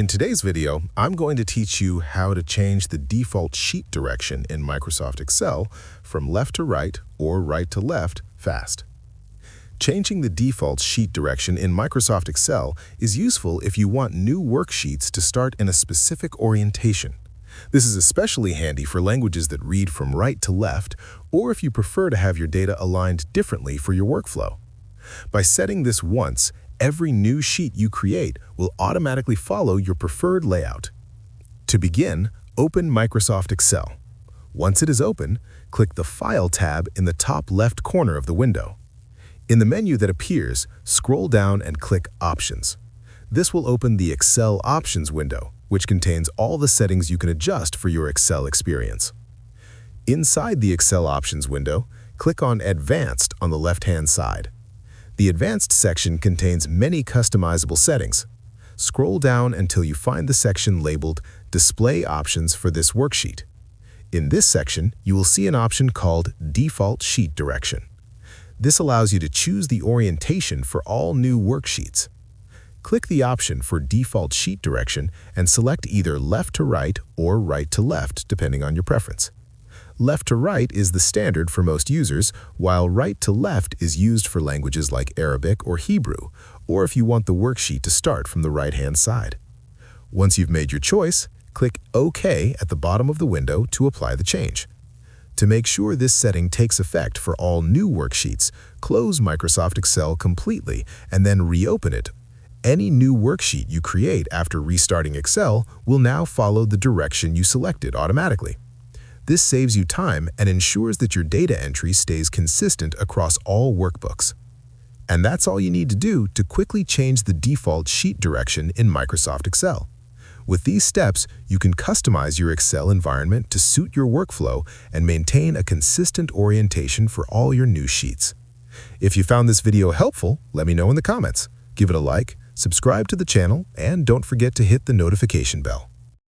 In today's video, I'm going to teach you how to change the default sheet direction in Microsoft Excel from left to right or right to left fast. Changing the default sheet direction in Microsoft Excel is useful if you want new worksheets to start in a specific orientation. This is especially handy for languages that read from right to left, or if you prefer to have your data aligned differently for your workflow. By setting this once, every new sheet you create will automatically follow your preferred layout. To begin, open Microsoft Excel. Once it is open, click the File tab in the top left corner of the window. In the menu that appears, scroll down and click Options. This will open the Excel Options window, which contains all the settings you can adjust for your Excel experience. Inside the Excel Options window, click on Advanced on the left-hand side. The Advanced section contains many customizable settings. Scroll down until you find the section labeled Display Options for this worksheet. In this section, you will see an option called Default Sheet Direction. This allows you to choose the orientation for all new worksheets. Click the option for Default Sheet Direction and select either left to right or right to left, depending on your preference. Left to right is the standard for most users, while right to left is used for languages like Arabic or Hebrew, or if you want the worksheet to start from the right-hand side. Once you've made your choice, click OK at the bottom of the window to apply the change. To make sure this setting takes effect for all new worksheets, close Microsoft Excel completely and then reopen it. Any new worksheet you create after restarting Excel will now follow the direction you selected automatically. This saves you time and ensures that your data entry stays consistent across all workbooks. And that's all you need to do to quickly change the default sheet direction in Microsoft Excel. With these steps, you can customize your Excel environment to suit your workflow and maintain a consistent orientation for all your new sheets. If you found this video helpful, let me know in the comments. Give it a like, subscribe to the channel, and don't forget to hit the notification bell.